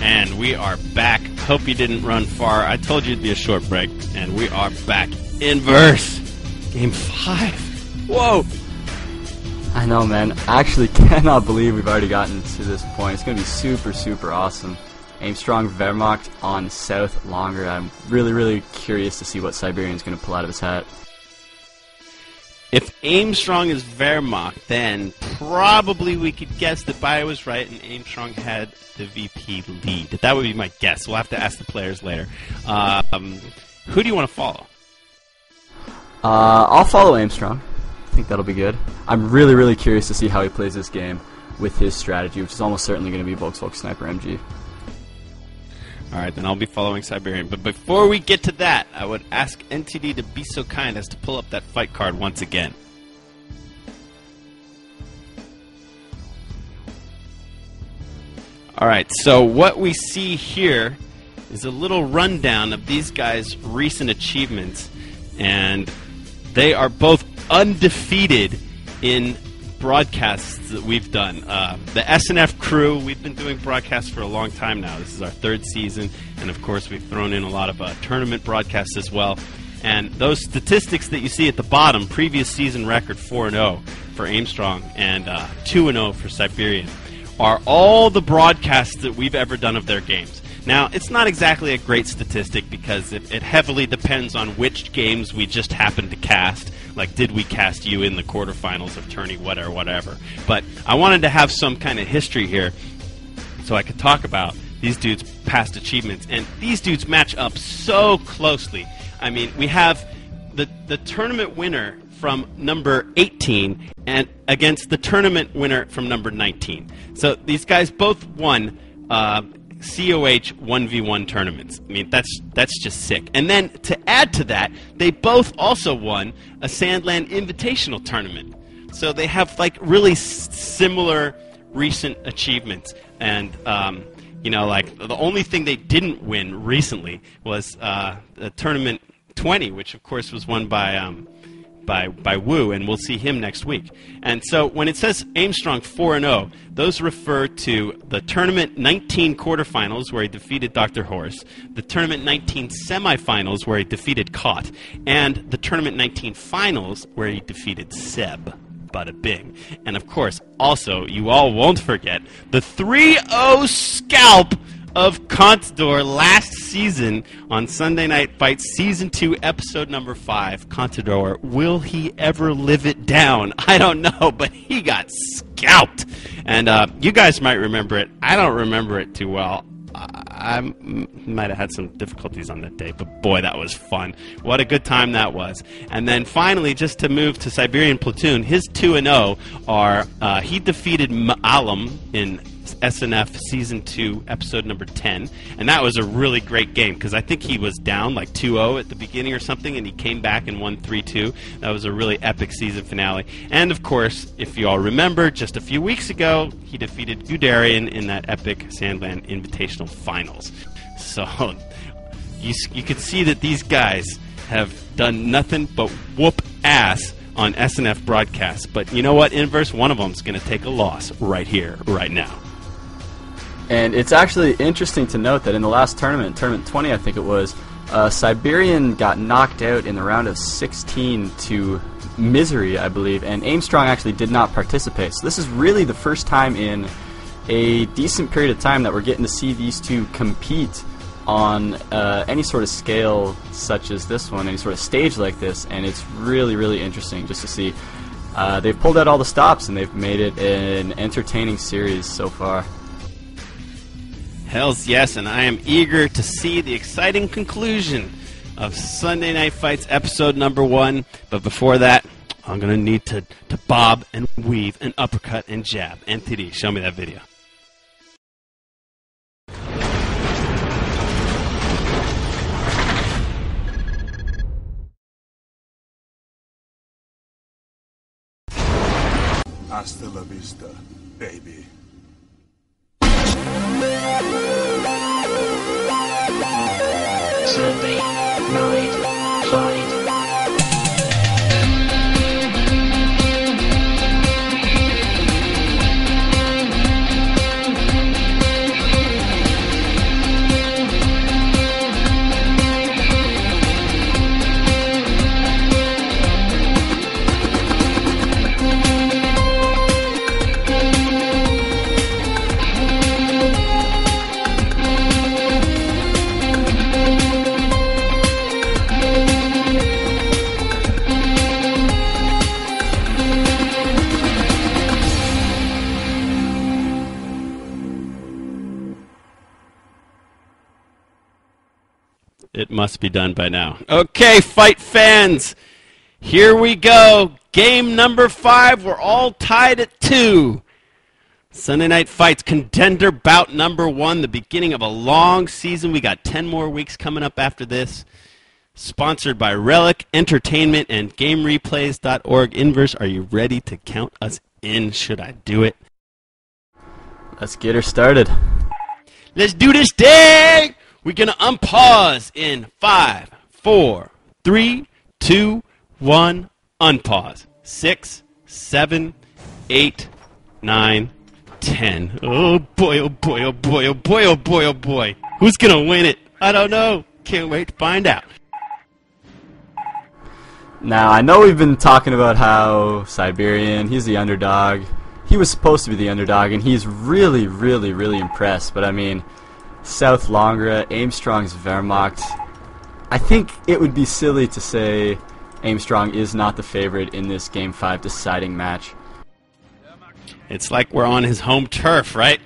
And we are back. Hope you didn't run far. I told you it'd be a short break, and we are back. Inverse. Game 5. Whoa. I know, man. I actually cannot believe we've already gotten to this point. It's going to be super, super awesome. Aimstrong Wehrmacht on South Longer. I'm really curious to see what Siberian's going to pull out of his hat. If Aimstrong is Wehrmacht, then probably we could guess that Bio was right and Aimstrong had the VP lead. That would be my guess. We'll have to ask the players later. Who do you want to follow? I'll follow Aimstrong. I think that'll be good. I'm really curious to see how he plays this game with his strategy, which is almost certainly going to be Volkswagen Sniper MG. Alright, then I'll be following Siberian. But before we get to that, I would ask NTD to be so kind as to pull up that fight card once again. Alright, so what we see here is a little rundown of these guys' recent achievements. And they are both undefeated in broadcasts that we've done. The SNF crew, we've been doing broadcasts for a long time now. This is our 3rd season, and of course we've thrown in a lot of tournament broadcasts as well. And those statistics that you see at the bottom, previous season record 4-0 for Aimstrong and 2-0 for Siberian, are all the broadcasts that we've ever done of their games. Now, it's not exactly a great statistic because it heavily depends on which games we just happened to cast. Like, did we cast you in the quarterfinals of tourney, whatever. But I wanted to have some kind of history here so I could talk about these dudes' past achievements. And these dudes match up so closely. I mean, we have the tournament winner from number 18 and against the tournament winner from number 19. So these guys both won COH 1v1 tournaments. I mean, that's just sick. And then to add to that, they both also won a Sandland Invitational tournament. So they have like really similar recent achievements. And you know, like the only thing they didn't win recently was the tournament 20, which of course was won by Wu, and we'll see him next week. And so when it says Aimstrong 4-0, those refer to the Tournament 19 quarterfinals where he defeated Dr. Horse, the Tournament 19 semifinals where he defeated Kot, and the Tournament 19 finals where he defeated Seb. Bada bing. And of course, also, you all won't forget, the 3-0 scalp of Contador last season on Sunday Night Fights Season 2, Episode number 5. Contador, will he ever live it down? I don't know, but he got scalped. And you guys might remember it. I don't remember it too well. I might have had some difficulties on that day, but boy, that was fun. What a good time that was. And then finally, just to move to SiberianPlatoon, his 2-0 are, he defeated Ma'alam in SNF Season 2, Episode number 10, and that was a really great game, because I think he was down like 2-0 at the beginning or something, and he came back and won 3-2. That was a really epic season finale. And of course, if you all remember, just a few weeks ago, he defeated Guderian in that epic Sandland Invitational Finals. So, you can see that these guys have done nothing but whoop ass on SNF broadcasts. But you know what, Inverse? One of them's going to take a loss right here, right now. And it's actually interesting to note that in the last tournament, Tournament 20 I think it was, Siberian got knocked out in the round of 16 to Misery, I believe, and Aimstrong actually did not participate. So this is really the first time in a decent period of time that we're getting to see these two compete on any sort of scale such as this one, any sort of stage like this, and it's really interesting just to see. They've pulled out all the stops, and they've made it an entertaining series so far. Hells yes, and I am eager to see the exciting conclusion of Sunday Night Fights Episode number 1. But before that, I'm going to need to bob and weave and uppercut and jab. NTD, show me that video. Hasta la vista, baby. Sunday Night Fight. It must be done by now. Okay, fight fans, here we go. Game number 5. We're all tied at 2. Sunday Night Fights, contender bout number 1, the beginning of a long season. We got 10 more weeks coming up after this. Sponsored by Relic Entertainment and GameReplays.org. Inverse, are you ready to count us in? Should I do it? Let's get her started. Let's do this thing! We're going to unpause in 5, 4, 3, 2, 1, unpause. 6, 7, 8, 9, 10. Oh boy, oh boy, oh boy, oh boy, oh boy, oh boy. Who's going to win it? I don't know. Can't wait to find out. Now, I know we've been talking about how Siberian, he's the underdog. He was supposed to be the underdog, and he's really, really, really impressed. But, I mean, South Longra, Aimstrong's Wehrmacht. I think it would be silly to say Aimstrong is not the favorite in this Game 5 deciding match. It's like we're on his home turf, right?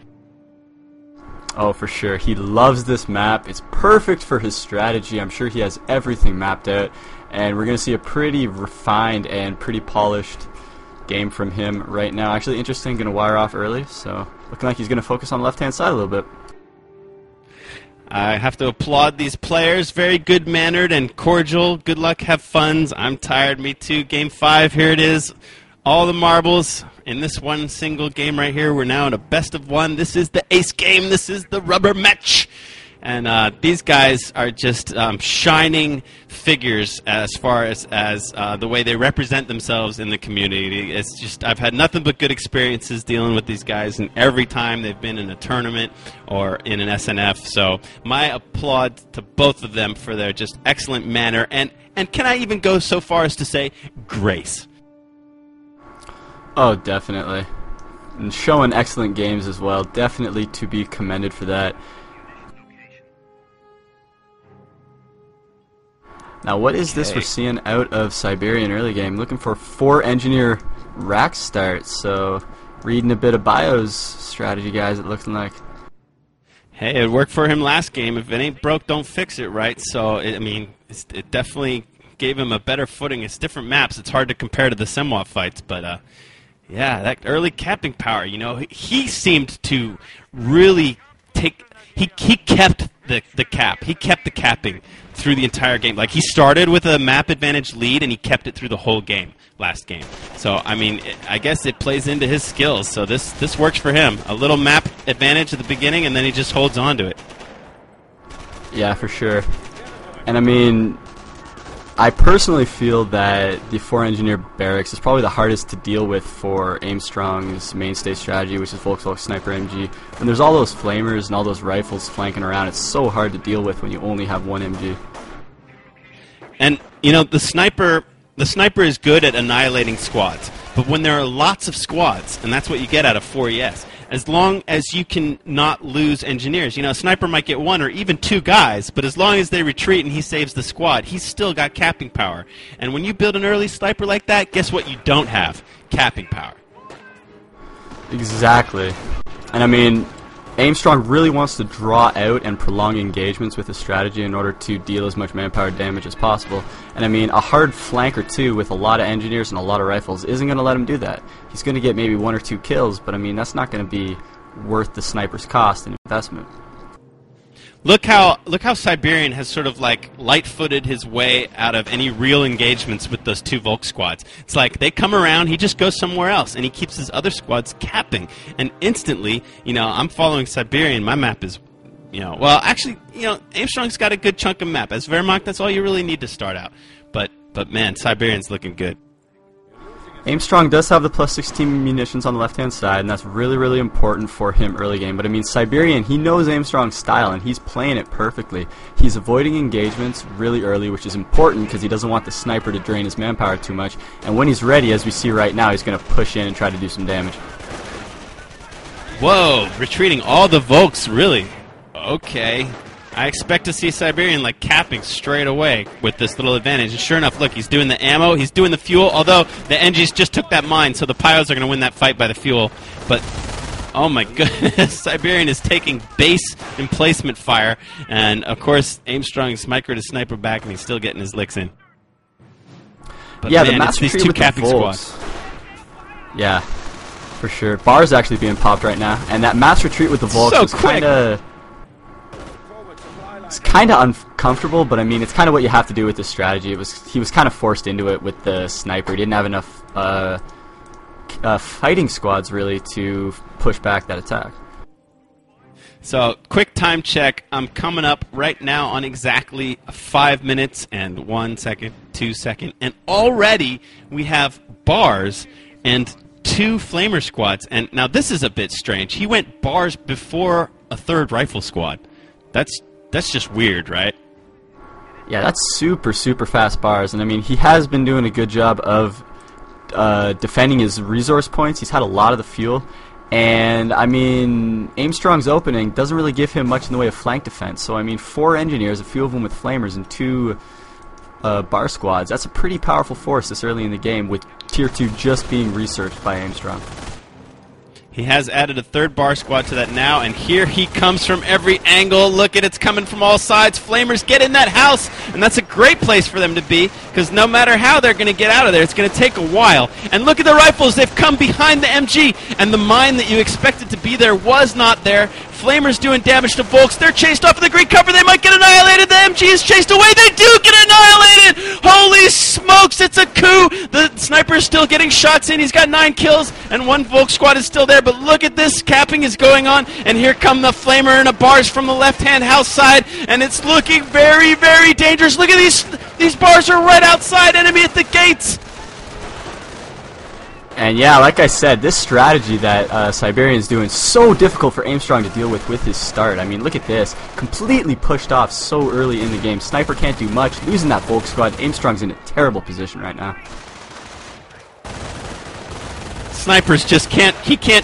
Oh, for sure. He loves this map. It's perfect for his strategy. I'm sure he has everything mapped out. And we're going to see a pretty refined and pretty polished game from him right now. Actually, interesting, going to wire off early. So, looking like he's going to focus on the left-hand side a little bit. I have to applaud these players. Very good-mannered and cordial. Good luck, have fun. I'm tired, me too. Game 5, here it is. All the marbles in this one single game right here. We're now in a best of 1. This is the ace game. This is the rubber match. And these guys are just shining figures as far as the way they represent themselves in the community. It's just, I've had nothing but good experiences dealing with these guys, and every time they've been in a tournament or in an SNF. So my applaud to both of them for their just excellent manner, and can I even go so far as to say grace? Oh, definitely. And showing excellent games as well. Definitely to be commended for that. Now, what is this we're seeing out of Siberian early game? Looking for 4 engineer rack starts. So, reading a bit of Bio's strategy, guys, it looks like. Hey, it worked for him last game. If it ain't broke, don't fix it, right? So, it definitely gave him a better footing. It's different maps. It's hard to compare to the Semwa fights, but, yeah, that early capping power, you know, he seemed to really take... He kept the cap. He kept the capping through the entire game. Like, he started with a map advantage lead, and he kept it through the whole game last game. So, I mean, I guess it plays into his skills. So this works for him. A little map advantage at the beginning, and then he just holds on to it. Yeah, for sure. And, I mean, I personally feel that the 4-engineer barracks is probably the hardest to deal with for Aimstrong's mainstay strategy, which is Volkswagen Sniper MG. When there's all those flamers and all those rifles flanking around, it's so hard to deal with when you only have one MG. And, you know, the sniper is good at annihilating squads, but when there are lots of squads, and that's what you get out of 4ES, as long as you can not lose engineers. You know, a sniper might get 1 or even 2 guys, but as long as they retreat and he saves the squad, he's still got capping power. And when you build an early sniper like that, guess what you don't have? Capping power. Exactly. And I mean, Aimstrong really wants to draw out and prolong engagements with his strategy in order to deal as much manpower damage as possible. And I mean, a hard flank or 2 with a lot of engineers and a lot of rifles isn't going to let him do that. He's going to get maybe 1 or 2 kills, but I mean, that's not going to be worth the sniper's cost and investment. Look how Siberian has sort of like light-footed his way out of any real engagements with those 2 Volk squads. It's like they come around, he just goes somewhere else, and he keeps his other squads capping. And instantly, you know, I'm following Siberian. My map is, you know, well, actually, you know, Aimstrong's got a good chunk of map. As Wehrmacht, that's all you really need to start out. But man, Siberian's looking good. Aimstrong does have the plus 16 munitions on the left-hand side, and that's really, really important for him early game. But I mean, Siberian, he knows Aimstrong's style, and he's playing it perfectly. He's avoiding engagements really early, which is important because he doesn't want the sniper to drain his manpower too much. And when he's ready, as we see right now, he's going to push in and try to do some damage. Whoa, retreating all the Volks, really? Okay. I expect to see Siberian like capping straight away with this little advantage. And sure enough, look, he's doing the ammo, he's doing the fuel, although the NGs just took that mine, so the Pios are going to win that fight by the fuel. But, Oh my goodness, Siberian is taking base emplacement fire, and of course Aimstrong's micro to sniper back, and he's still getting his licks in. But yeah, man, the mass it's these retreat two with capping the Volks. squads. Yeah, for sure. Bar's actually being popped right now, and that mass retreat with the Volks So was quick. It's kind of uncomfortable, but I mean, it's kind of what you have to do with this strategy. He was kind of forced into it with the sniper. He didn't have enough fighting squads really to push back that attack. So, quick time check. I'm coming up right now on exactly 5 minutes and 1 second, 2 seconds, and already we have bars and 2 flamer squads. And now this is a bit strange. He went bars before a 3rd rifle squad. That's just weird, right? Yeah, that's super fast bars, and I mean, he has been doing a good job of defending his resource points. He's had a lot of the fuel, and I mean, Aimstrong's opening doesn't really give him much in the way of flank defense. So I mean, 4 engineers, a few of them with flamers, and 2 bar squads. That's a pretty powerful force this early in the game, with Tier 2 just being researched by Aimstrong. He has added a 3rd bar squad to that now, and here he comes from every angle. Look at it's coming from all sides. Flamers get in that house, and that's a great place for them to be, because no matter how they're going to get out of there, it's going to take a while. And look at the rifles. They've come behind the MG, and the mine that you expected to be there was not there. Flamers doing damage to Volks. They're chased off of the green cover. They might get annihilated. The MG is chased away. They do get annihilated! Holy smokes, it's a coup! The sniper's still getting shots in. He's got 9 kills, and 1 Volk squad is still there. But look at this. Capping is going on, and here come the Flamer and a bars from the left-hand house side, and it's looking very, very dangerous. Look at these bars are right outside. Enemy at the gates. And yeah, like I said, this strategy that Siberian's doing is so difficult for Aimstrong to deal with his start. I mean, look at this. Completely pushed off so early in the game. Sniper can't do much. Losing that Volk squad, Aimstrong's in a terrible position right now. Snipers just can't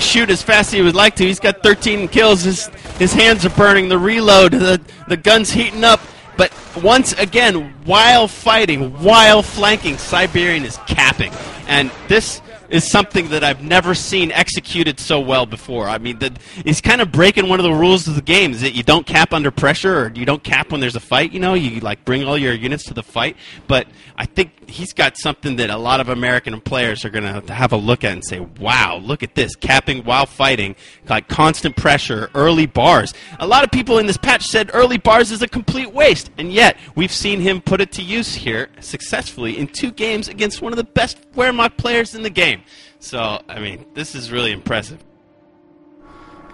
shoot as fast as he would like to. He's got 13 kills. His hands are burning. The reload, the gun's heating up. But once again, while fighting, while flanking, Siberian is capping. And this is something that I've never seen executed so well before. I mean, he's kind of breaking one of the rules of the game, is that you don't cap under pressure, or you don't cap when there's a fight, you know, you like bring all your units to the fight. But I think he's got something that a lot of American players are going to have a look at and say, wow, look at this, capping while fighting, like constant pressure, early bars. A lot of people in this patch said early bars is a complete waste, and yet we've seen him put it to use here successfully in 2 games against one of the best Wehrmacht players in the game. So, I mean, this is really impressive.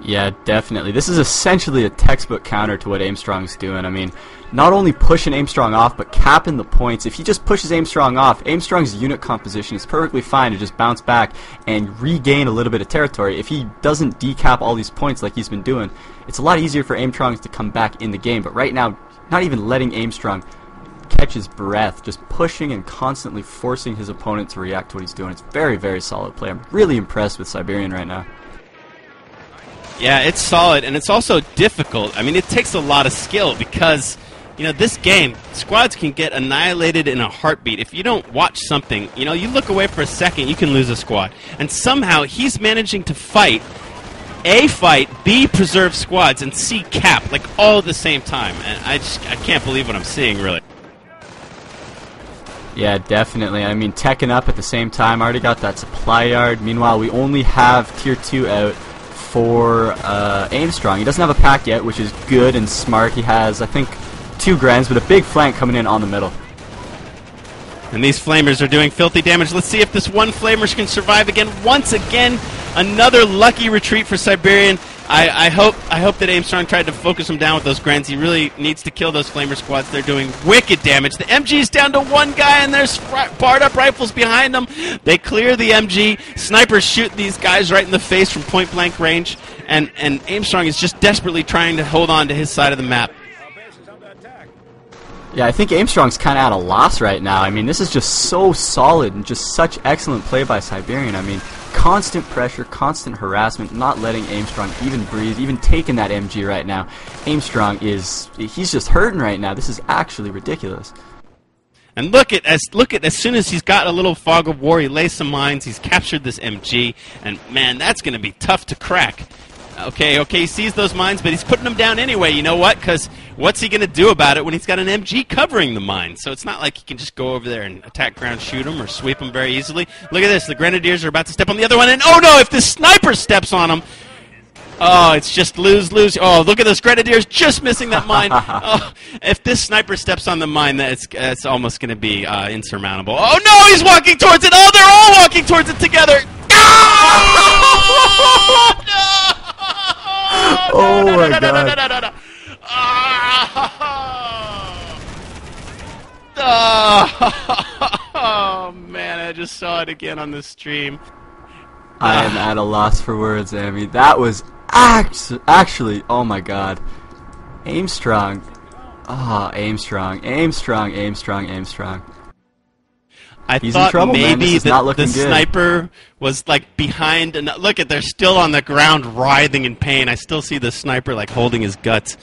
Yeah, definitely. This is essentially a textbook counter to what Aimstrong's doing. I mean, not only pushing Aimstrong off, but capping the points. If he just pushes Aimstrong off, Aimstrong's unit composition is perfectly fine to just bounce back and regain a little bit of territory. If he doesn't decap all these points like he's been doing, it's a lot easier for Aimstrong to come back in the game. But right now, not even letting Aimstrong catch his breath, just pushing and constantly forcing his opponent to react to what he's doing. It's very, very solid play. I'm really impressed with Siberian right now. Yeah, it's solid, and it's also difficult. I mean, it takes a lot of skill because, you know, this game, squads can get annihilated in a heartbeat. If you don't watch something, you know, you look away for a second, you can lose a squad. And somehow he's managing to fight, A, fight, B, preserve squads, and C, cap, like all at the same time. And I can't believe what I'm seeing, really. Yeah, definitely. I mean, teching up at the same time. Already got that supply yard. Meanwhile, we only have Tier 2 out for Aimstrong. He doesn't have a pack yet, which is good and smart. He has, I think, 2 Grens, but a big flank coming in on the middle. And these Flamers are doing filthy damage. Let's see if this one Flamers can survive again. Once again, another lucky retreat for Siberian. I hope that Aimstrong tried to focus him down with those Grens. He really needs to kill those Flamer squads. They're doing wicked damage. The MG's down to 1 guy, and there's barred up rifles behind them. They clear the MG. Snipers shoot these guys right in the face from point-blank range. And Aimstrong is just desperately trying to hold on to his side of the map. Yeah, I think Aimstrong's kind of at a loss right now. I mean, this is just so solid and just such excellent play by Siberian. I mean, constant pressure, constant harassment, not letting Aimstrong even breathe, even taking that MG right now. Aimstrong he's just hurting right now. This is actually ridiculous. And look at as soon as he's got a little fog of war, he lays some mines, he's captured this MG, and man, that's going to be tough to crack. Okay, he sees those mines, but he's putting them down anyway. You know what? Because what's he going to do about it when he's got an MG covering the mine? So it's not like he can just go over there and attack ground, shoot him, or sweep him very easily. Look at this. The Grenadiers are about to step on the other one, and oh no, if the sniper steps on him, oh, it's just lose. Oh, look at those Grenadiers just missing that mine. Oh, if this sniper steps on the mine, it's almost going to be insurmountable. Oh no, he's walking towards it. Oh, they're all walking towards it together. Oh my god. Oh man, I just saw it again on the stream. I am at a loss for words, Amy. That was actually, oh my god. Aimstrong. Ah, Aimstrong. I He's thought in trouble, man. maybe This is not looking the good. sniper was like behind. And look at, they're still on the ground, writhing in pain. I still see the sniper like holding his guts.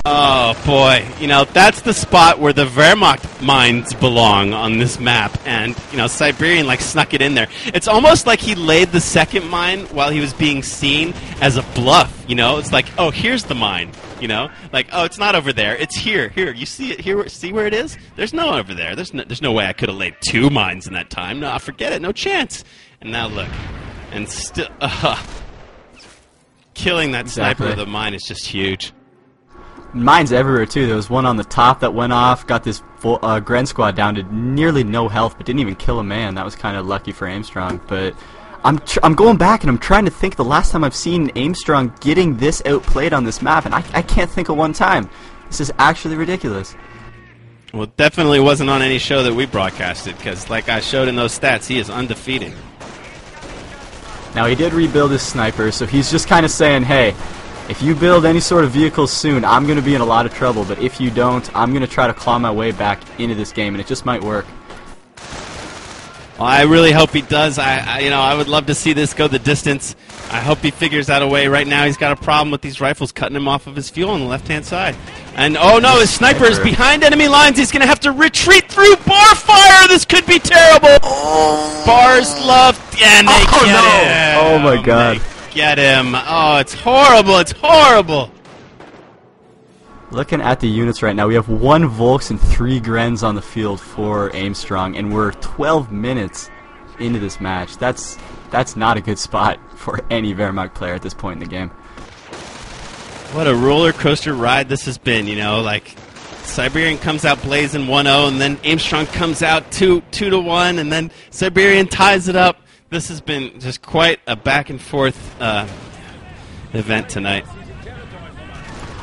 Oh boy, you know, that's the spot where the Wehrmacht mines belong on this map, and you know, Siberian like snuck it in there. It's almost like he laid the second mine while he was being seen as a bluff. You know, it's like, oh, here's the mine. You know, like, oh, it's not over there. It's here. Here, you see it here? See where it is? There's no over there. There's no way I could have laid two mines in that time. No, forget it. No chance. And now look, and still, killing that sniper with a mine is just huge. Mines everywhere too. There was one on the top that went off, got this full, Gren squad down to nearly no health, but didn't even kill a man. That was kind of lucky for Aimstrong. But I'm going back and I'm trying to think the last time I've seen Aimstrong getting this outplayed on this map, and I can't think of one time. This is actually ridiculous. Well, it definitely wasn't on any show that we broadcasted, because like I showed in those stats, he is undefeated. Now he did rebuild his sniper, so he's just kind of saying, hey, if you build any sort of vehicles soon, I'm going to be in a lot of trouble, but if you don't, I'm going to try to claw my way back into this game, and it just might work. Well, I really hope he does. I would love to see this go the distance. I hope he figures out a way. Right now he's got a problem with these rifles cutting him off of his fuel on the left-hand side. And, oh no, his sniper is behind enemy lines. He's going to have to retreat through bar fire. This could be terrible. Bars love, and they get him. Oh my god. They get him. Oh, it's horrible. It's horrible. Looking at the units right now, we have 1 Volks and 3 Grens on the field for Aimstrong, and we're 12 minutes into this match. That's not a good spot for any Wehrmacht player at this point in the game. What a roller coaster ride this has been, you know, like Siberian comes out blazing 1-0, and then Aimstrong comes out 2-1, and then Siberian ties it up. This has been just quite a back and forth event tonight.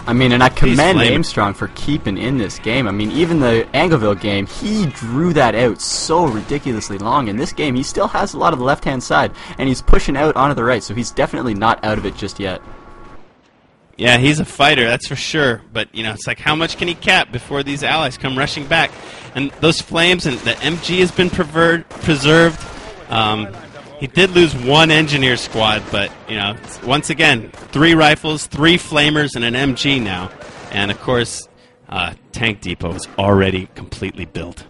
I mean, and I commend Aimstrong for keeping in this game. I mean, even the Angleville game, he drew that out so ridiculously long. In this game, he still has a lot of the left-hand side, and he's pushing out onto the right, so he's definitely not out of it just yet. Yeah, he's a fighter, that's for sure. But, you know, it's like, how much can he cap before these allies come rushing back? And those flames, and the MG has been preserved. He did lose 1 engineer squad, but, you know, once again, 3 rifles, 3 flamers, and an MG now. And, of course, Tank Depot is already completely built.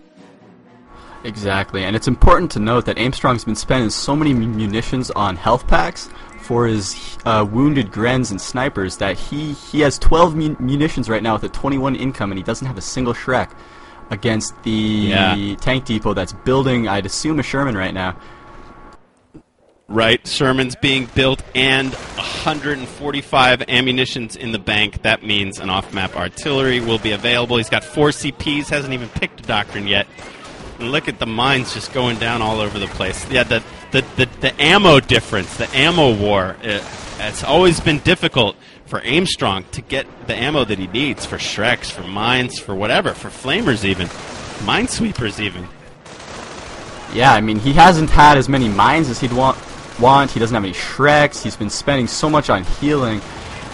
Exactly, and it's important to note that Aimstrong's been spending so many munitions on health packs for his wounded Grens and snipers that he has 12 munitions right now with a 21 income, and he doesn't have a single Shrek against the Tank Depot that's building, I'd assume, a Sherman right now. Right, Sherman's being built and 145 ammunitions in the bank. That means an off-map artillery will be available. He's got 4 CPs, hasn't even picked a doctrine yet. And look at the mines just going down all over the place. Yeah, the ammo difference, the ammo war, it's always been difficult for Aimstrong to get the ammo that he needs for Shreks, for mines, for whatever, for flamers even, minesweepers even. Yeah, I mean, he hasn't had as many mines as he'd want. He doesn't have any Shreks. He's been spending so much on healing.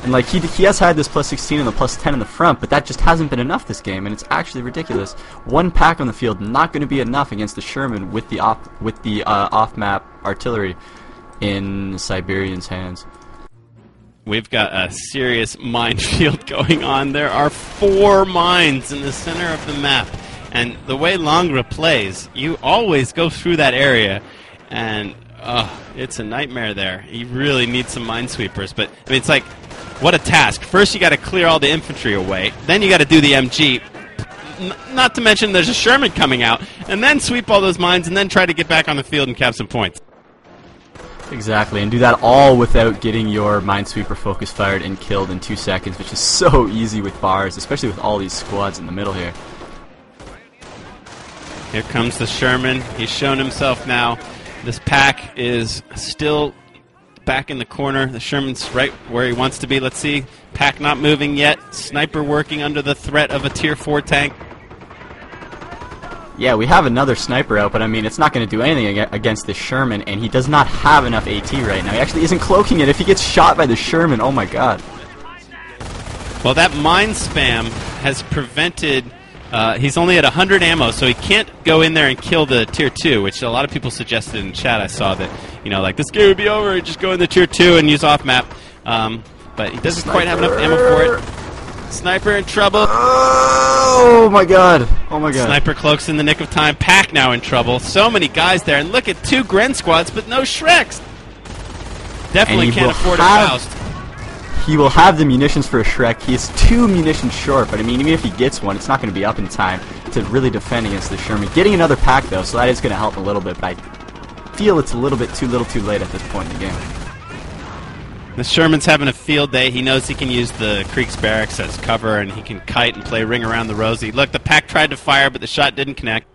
And, like, he has had this plus 16 and the plus 10 in the front, but that just hasn't been enough this game, and it's actually ridiculous. 1 pack on the field, not going to be enough against the Sherman with the off-map artillery in Siberian's hands. We've got a serious minefield going on. There are 4 mines in the center of the map. And the way Langres plays, you always go through that area, and Oh, it's a nightmare there. He really needs some minesweepers. But, I mean, it's like, what a task. First you got to clear all the infantry away. Then you got to do the MG. Not to mention there's a Sherman coming out. And then sweep all those mines and then try to get back on the field and cap some points. Exactly, and do that all without getting your minesweeper focus fired and killed in 2 seconds, which is so easy with bars, especially with all these squads in the middle here. Here comes the Sherman. He's shown himself now. This pack is still back in the corner. The Sherman's right where he wants to be. Let's see. Pack not moving yet. Sniper working under the threat of a Tier 4 tank. Yeah, we have another sniper out, but I mean, it's not going to do anything against this Sherman, and he does not have enough AT right now. He actually isn't cloaking it. If he gets shot by the Sherman, oh my god. Well, that mine spam has prevented... he's only at 100 ammo, so he can't go in there and kill the Tier 2, which a lot of people suggested in chat. I saw that, you know, like, this game would be over, just go in the Tier 2 and use off-map. But he doesn't quite have enough ammo for it. Sniper in trouble. Oh my god. Oh my god. Sniper cloaks in the nick of time. Pack now in trouble. So many guys there. And look at 2 Gren squads, but no Shreks. Definitely can't afford a Faust. He will have the munitions for a Shrek. He is 2 munitions short, but I mean, even if he gets one, it's not going to be up in time to really defend against the Sherman. Getting another pack, though, so that is going to help a little bit, but I feel it's a little bit too little too late at this point in the game. The Sherman's having a field day. He knows he can use the Creek's barracks as cover, and he can kite and play Ring Around the Rosie. Look, the pack tried to fire, but the shot didn't connect.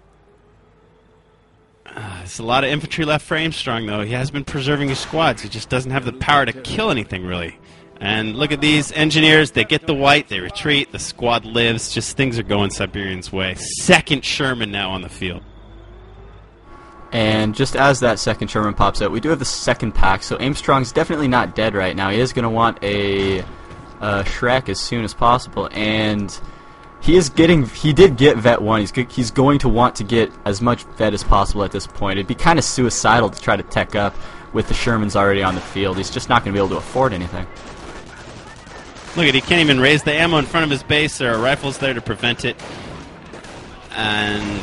There's a lot of infantry left for Aimstrong, though. He has been preserving his squads. He just doesn't have the power to kill anything, really. And look at these engineers. They get the white, they retreat, the squad lives. Just things are going Siberian's way. Second Sherman now on the field. And just as that second Sherman pops out, we do have the second pack, so Aimstrong's definitely not dead right now. He is going to want a Shrek as soon as possible, and he did get Vet 1. He's going to want to get as much Vet as possible at this point. It'd be kind of suicidal to try to tech up with the Shermans already on the field. He's just not going to be able to afford anything. Look at, he can't even raise the ammo in front of his base. There are rifles there to prevent it. And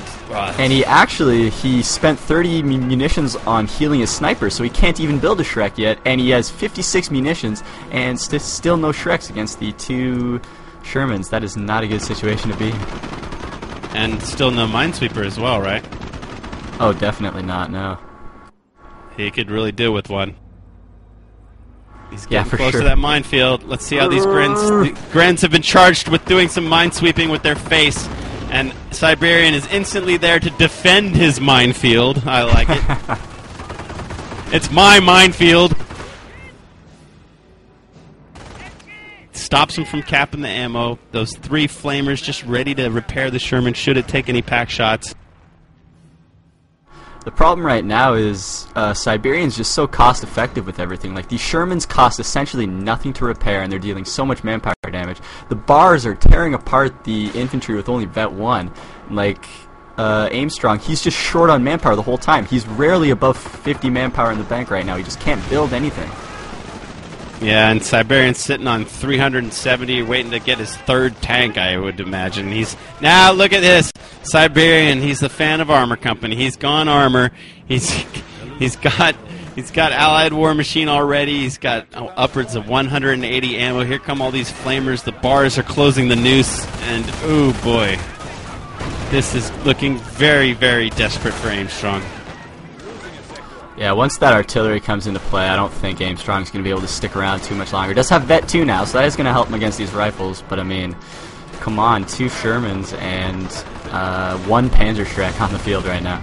he spent 30 munitions on healing his sniper, so he can't even build a Shrek yet, and he has 56 munitions and still no Shreks against the 2 Shermans. That is not a good situation to be. And still no minesweeper as well, right? Oh, definitely not, no. He could really do with one. He's getting for close sure to that minefield. Let's see how these Grens... The Grens have been charged with doing some minesweeping with their face. And Siberian is instantly there to defend his minefield. I like it. It's my minefield. Stops him from capping the ammo. Those 3 flamers just ready to repair the Sherman should it take any pack shots. The problem right now is Siberian's just so cost effective with everything. Like, these Shermans cost essentially nothing to repair, and they're dealing so much manpower damage. The bars are tearing apart the infantry with only Vet 1. Like, Aimstrong, he's just short on manpower the whole time. He's rarely above 50 manpower in the bank right now. He just can't build anything. Yeah, and Siberian's sitting on 370, waiting to get his 3rd tank, I would imagine. Now look at this, Siberian. He's the fan of Armor Company. He's gone armor. He's got Allied War Machine already. He's got upwards of 180 ammo. Here come all these flamers. The bars are closing the noose, and oh boy, this is looking very, very desperate for Aimstrong. Yeah, once that artillery comes into play, I don't think Aimstrong's going to be able to stick around too much longer. He does have Vet 2 now, so that is going to help him against these rifles, but I mean, come on, 2 Shermans and 1 Panzer Shrek on the field right now.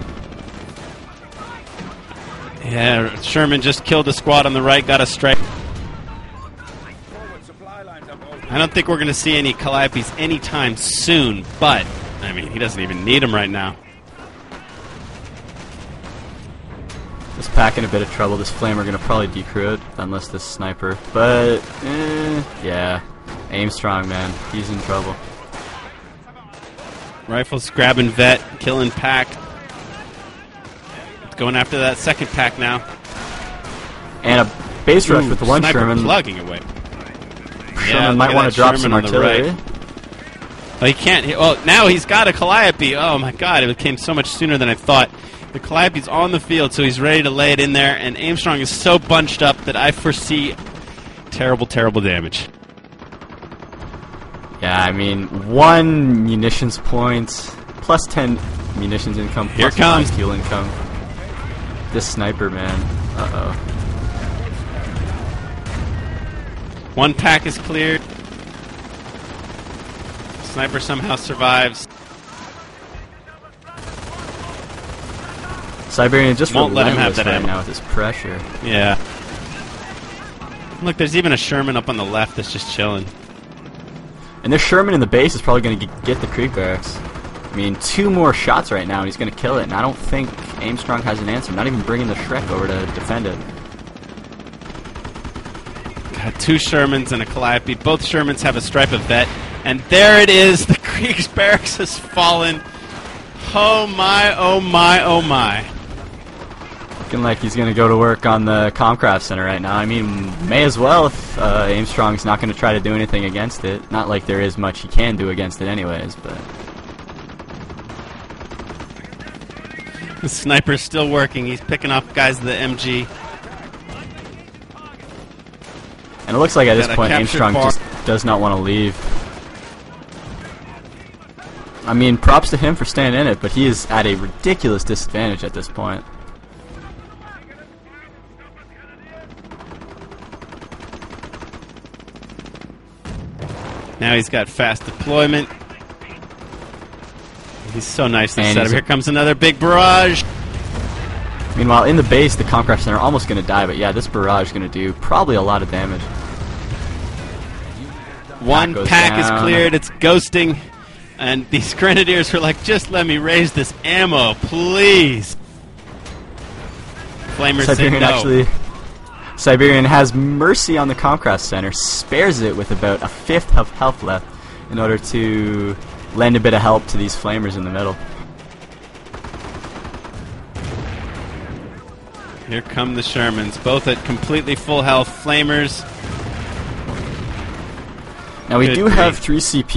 Yeah, Sherman just killed a squad on the right, got a strike. I don't think we're going to see any Calliopes anytime soon, but, I mean, he doesn't even need them right now. This pack in a bit of trouble. This flamer going to probably decrew it, unless this sniper. But, yeah. Aimstrong, man. He's in trouble. Rifles grabbing Vet, killing pack. Going after that second pack now. And a base rush with the 1 Sherman. Plugging away. Sherman might want to drop some artillery. Right. Well, he can't. Well, now he's got a Calliope. Oh my god, it came so much sooner than I thought. The Calliope's on the field, so he's ready to lay it in there, and Aimstrong is so bunched up that I foresee terrible, terrible damage. Yeah, I mean, 1 munitions point, plus 10 munitions income, Here plus comes 5 fuel income. This sniper, man. Uh-oh. 1 pack is cleared. Sniper somehow survives. Siberian just Won't let him have relentless that right ammo now with his pressure. Yeah. Look, there's even a Sherman up on the left that's just chilling. And this Sherman in the base is probably going to get the Krieg barracks. I mean, 2 more shots right now and he's going to kill it, and I don't think Aimstrong has an answer, not even bringing the Shrek over to defend it. Got 2 Shermans and a Calliope. Both Shermans have a stripe of vet. And there it is. The Krieg's barracks has fallen. Oh my, oh my, oh my. Looking like he's going to go to work on the Comcraft Center right now. I mean, may as well if Aimstrong's not going to try to do anything against it. Not like there is much he can do against it anyways, but... The sniper's still working. He's picking off guys with the MG. And it looks like at this Got a point captured Aimstrong bar. just does not want to leave. I mean, props to him for staying in it, but he is at a ridiculous disadvantage at this point. Now he's got fast deployment. He's so nicely And set up. Here comes another big barrage. Meanwhile, in the base, the Comcraft Center almost going to die, but yeah, this barrage is going to do probably a lot of damage. 1 goes pack is down. cleared. It's ghosting. And these Grenadiers are like, just let me raise this ammo, please. Flamers say Siberian no. actually... Siberian has mercy on the Comcraft Center, spares it with about a 1/5 of health left in order to lend a bit of help to these Flamers in the middle. Here come the Shermans, both at completely full health. Flamers. Now we Good do have grief. 3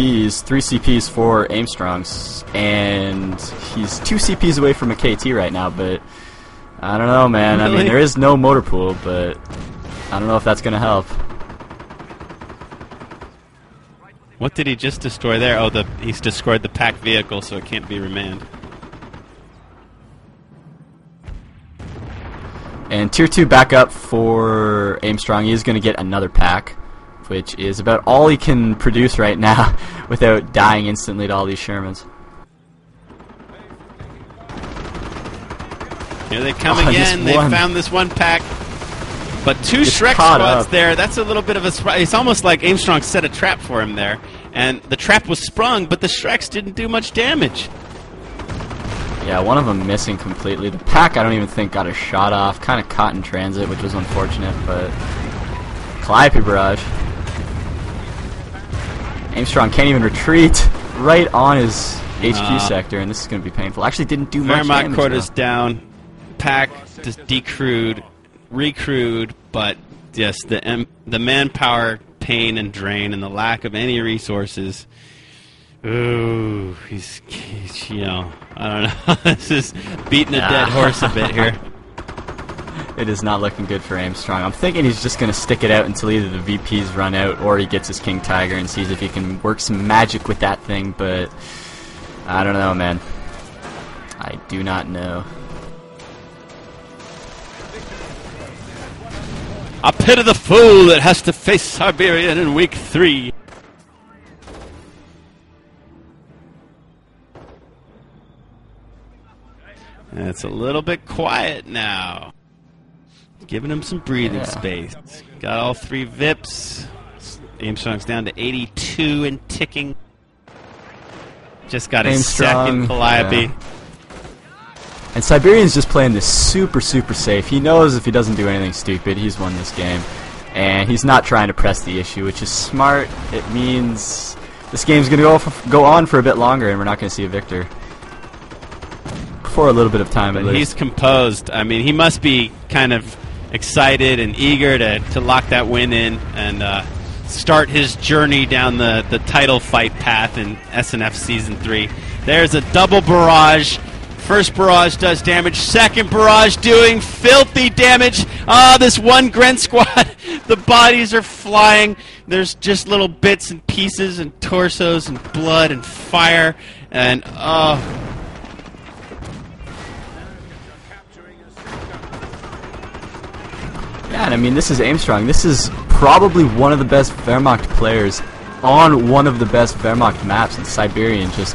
CPs for Aimstrongs, and he's 2 CPs away from a KT right now, but I don't know, man. I Really? mean, there is no motor pool, but I don't know if that's going to help. What did he just destroy there? Oh, he's destroyed the pack vehicle, so it can't be remanned. And Tier 2 backup for Aimstrong. He is going to get another pack, which is about all he can produce right now without dying instantly to all these Shermans. Here they come Oh, again. just They one. found this 1 pack. But 2 Just Shrek caught squads up. there. That's a little bit of a surprise. It's almost like Aimstrong set a trap for him there. And the trap was sprung, but the Shreks didn't do much damage. Yeah, one of them missing completely. The pack I don't even think got a shot off. Kind of caught in transit, which was unfortunate, but... Calliope barrage. Aimstrong can't even retreat right on his HQ sector, and this is going to be painful. Actually didn't do much Wehrmacht damage, quarters though. down. Pack just decrewed, recrewed, but yes, the manpower pain and drain and the lack of any resources. Ooh, he's you know, I don't know. This is beating a dead horse a bit here. It is not looking good for Aimstrong. I'm thinking he's just going to stick it out until either the VPs run out or he gets his King Tiger and sees if he can work some magic with that thing, but I don't know, man. I do not know. A pit of the fool that has to face Siberian in week 3. And it's a little bit quiet now. Giving him some breathing space. Got all 3 VIPs. Aimstrong's down to 82 and ticking. Just got his second Calliope. Yeah. And Siberian's just playing this super, super safe. He knows if he doesn't do anything stupid, he's won this game. And he's not trying to press the issue, which is smart. It means this game's going to go on for a bit longer, and we're not going to see a victor. For a little bit of time, at But least. he's composed. I mean, he must be kind of excited and eager to lock that win in and start his journey down the title fight path in SNF Season 3. There's a double barrage First barrage does damage. Second barrage doing filthy damage. Ah, this one Gren squad. The bodies are flying. There's just little bits and pieces and torsos and blood and fire. And, Yeah, and I mean, this is Aimstrong. This is probably one of the best Wehrmacht players on one of the best Wehrmacht maps in Siberian. Just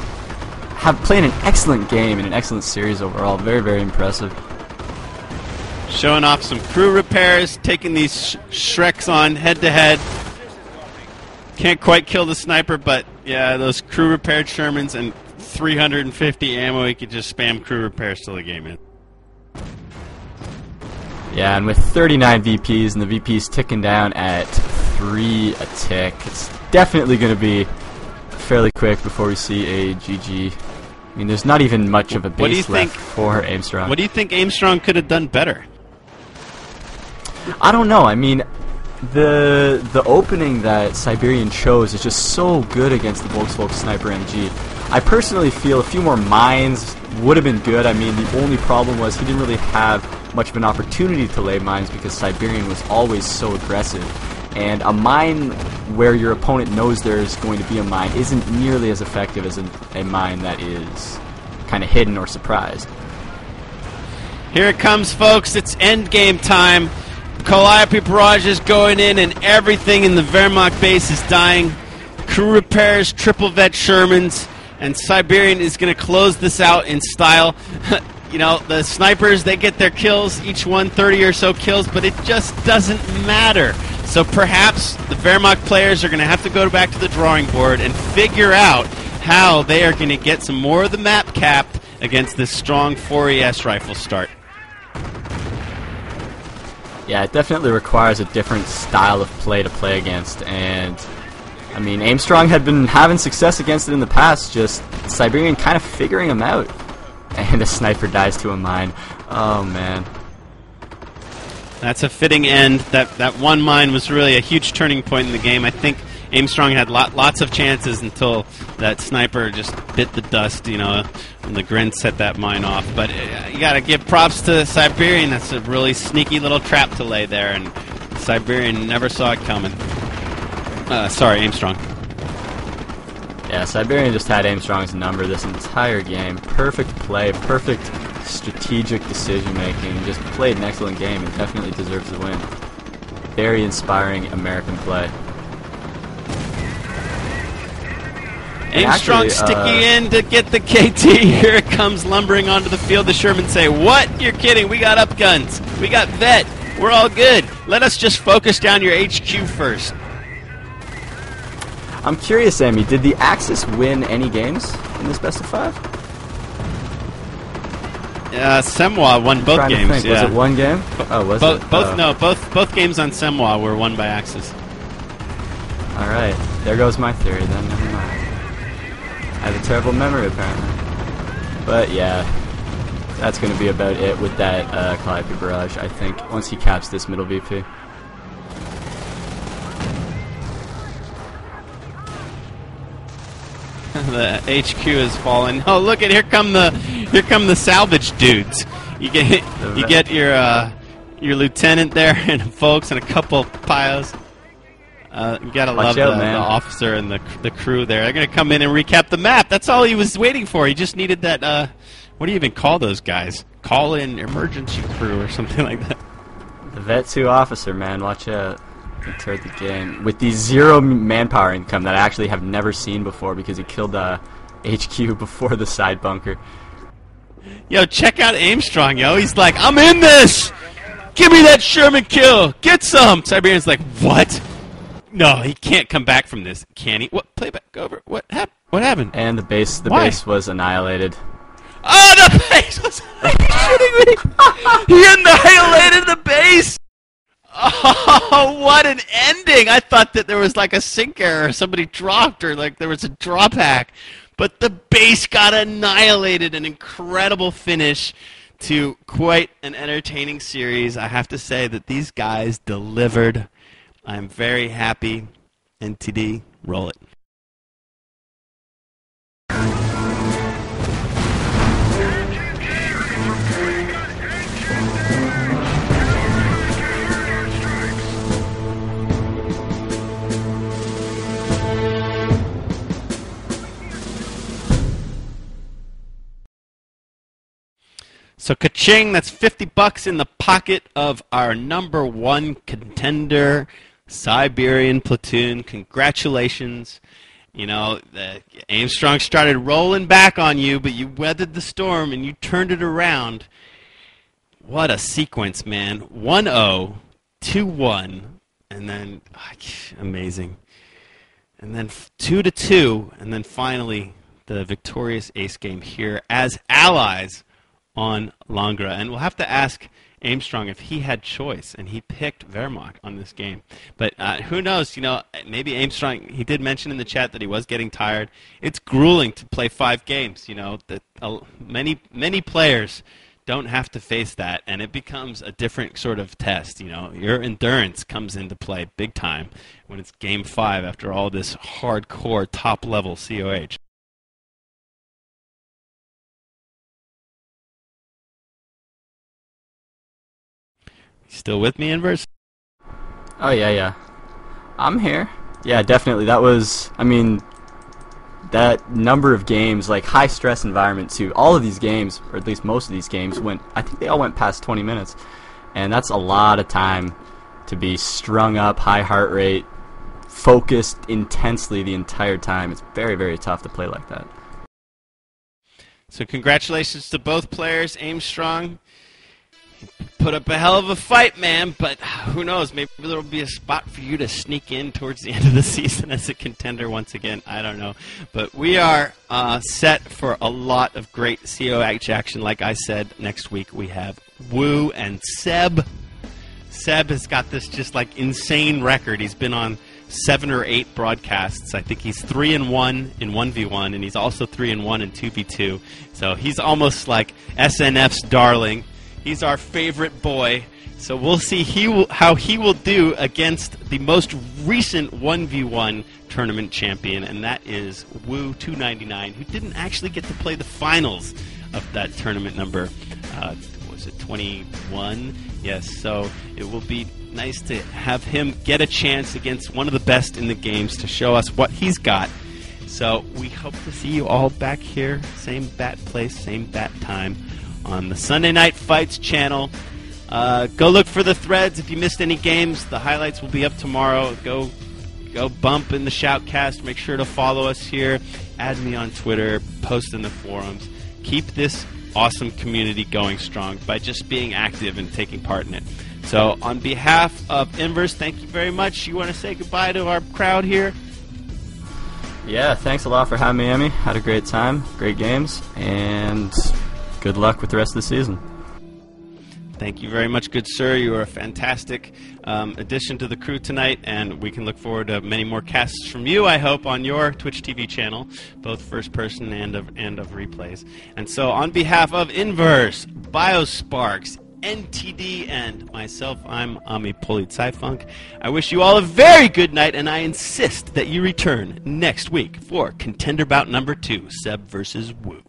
have played an excellent game and an excellent series overall. Very, very impressive. showing off some crew repairs, taking these Shreks on head-to-head. Can't quite kill the sniper, but yeah, those crew repaired Shermans and 350 ammo, he could just spam crew repairs till the game ends. Yeah, and with 39 VPs and the VPs ticking down at 3 a tick, it's definitely going to be fairly quick before we see a GG. I mean, there's not even much of a base left for Aimstrong. What do you think Aimstrong could have done better? I don't know. I mean, the opening that Siberian chose is just so good against the Volkswagen Sniper MG. I personally feel a few more mines would have been good. I mean, the only problem was he didn't really have much of an opportunity to lay mines because Siberian was always so aggressive. And a mine where your opponent knows there's going to be a mine isn't nearly as effective as a mine that is kind of hidden or surprised. Here it comes, folks. It's endgame time. Calliope barrage is going in, and everything in the Wehrmacht base is dying. Crew repairs, triple vet Shermans, and Siberian is going to close this out in style. You know, the snipers, they get their kills, each one 30 or so kills, but it just doesn't matter. So perhaps the Wehrmacht players are going to have to go back to the drawing board and figure out how they are going to get some more of the map capped against this strong 4ES rifle start. Yeah, it definitely requires a different style of play to play against, and I mean, Aimstrong had been having success against it in the past, just Siberian kind of figuring him out. And a sniper dies to a mine. Oh, man. That's a fitting end. That one mine was really a huge turning point in the game. I think Aimstrong had lots of chances until that sniper just bit the dust, you know, when the Gren set that mine off. But you got to give props to Siberian. That's a really sneaky little trap to lay there, and Siberian never saw it coming. Sorry, Aimstrong. Yeah, Siberian just had Aimstrong's number this entire game. Perfect play, perfect strategic decision making. Just played an excellent game and definitely deserves the win. Very inspiring American play. Aimstrong sticky in to get the KT. Here it comes lumbering onto the field. The Shermans say, "What? You're kidding. We got up guns. We got vet. We're all good. Let us just focus down your HQ first." I'm curious, Amy, did the Axis win any games in this best of 5? Semwa won both games. Yeah. Was it one game? Oh, was it? Both no. Both games on Semwa were won by Axis. All right, there goes my theory then. Never mind. I have a terrible memory apparently. But yeah, that's going to be about it with that Calliope barrage. I think once he caps this middle VP. The HQ is fallen. Oh, look at here come the salvage dudes. You get your lieutenant there and folks and a couple piles. You gotta love the officer and the crew there. They're gonna come in and recap the map. That's all he was waiting for. He just needed that. What do you even call those guys? Call in emergency crew or something like that. The Vet 2 officer, man, watch out. Entered the game with the 0 manpower income that I actually have never seen before because he killed HQ before the side bunker. Yo, check out Aimstrong, yo. He's like, I'm in this! Give me that Sherman kill! Get some! Siberian's like, what? No, he can't come back from this, can he? What? Play back over. What happened? And the base was annihilated. Oh, the base was... Are you kidding me? He annihilated the base! Oh, what an ending! I thought that there was like a sync error, somebody dropped, or like there was a drop hack. But the base got annihilated. An incredible finish to quite an entertaining series. I have to say that these guys delivered. I'm very happy. NTD, roll it. So ka-ching, that's $50 in the pocket of our number one contender, SiberianPlatoon. Congratulations. You know, Aimstrong started rolling back on you, but you weathered the storm and you turned it around. What a sequence, man. 1-0, 2-1, and then, amazing. And then 2-2, and then finally the victorious ace game here as allies on Langra. And we'll have to ask Aimstrong if he had choice, and he picked Wehrmacht on this game. But who knows, you know, maybe Aimstrong, he did mention in the chat that he was getting tired. It's grueling to play 5 games, you know, that many players don't have to face that, and it becomes a different sort of test, you know. Your endurance comes into play big time when it's game 5 after all this hardcore top-level COH. Still with me, Inverse? Oh, yeah. I'm here. Yeah, definitely. That was, I mean, that number of games, like high-stress environment, too. All of these games, or at least most of these games, I think they all went past 20 minutes. And that's a lot of time to be strung up, high heart rate, focused intensely the entire time. It's very, very tough to play like that. So congratulations to both players. Aimstrong put up a hell of a fight, man, but who knows, maybe there'll be a spot for you to sneak in towards the end of the season as a contender once again. I don't know. But we are set for a lot of great COH action. Like I said, next week we have Wu and Seb. Seb has got this just like insane record. He's been on 7 or 8 broadcasts. I think he's 3-1 in 1v1, and he's also 3-1 in 2v2. So he's almost like SNF's darling. He's our favorite boy, so we'll see how he will do against the most recent 1v1 tournament champion, and that is Wu 299, who didn't actually get to play the finals of that tournament number. Was it 21? Yes, so it will be nice to have him get a chance against one of the best in the games to show us what he's got. So we hope to see you all back here, same bat place, same bat time, on the Sunday Night Fights channel. Go look for the threads if you missed any games. The highlights will be up tomorrow. Go bump in the shoutcast. Make sure to follow us here. Add me on Twitter. Post in the forums. Keep this awesome community going strong by just being active and taking part in it. So on behalf of Inverse, thank you very much. You want to say goodbye to our crowd here? Yeah, thanks a lot for having me, Amy. Had a great time, great games, and good luck with the rest of the season. Thank you very much, good sir. You are a fantastic addition to the crew tonight, and we can look forward to many more casts from you, I hope, on your Twitch TV channel, both first person and of replays. And so on behalf of Inverse, Biosparks, NTD, and myself, I'm AmiPolizeiFunk. I wish you all a very good night, and I insist that you return next week for Contender Bout number 2, Seb versus Wu.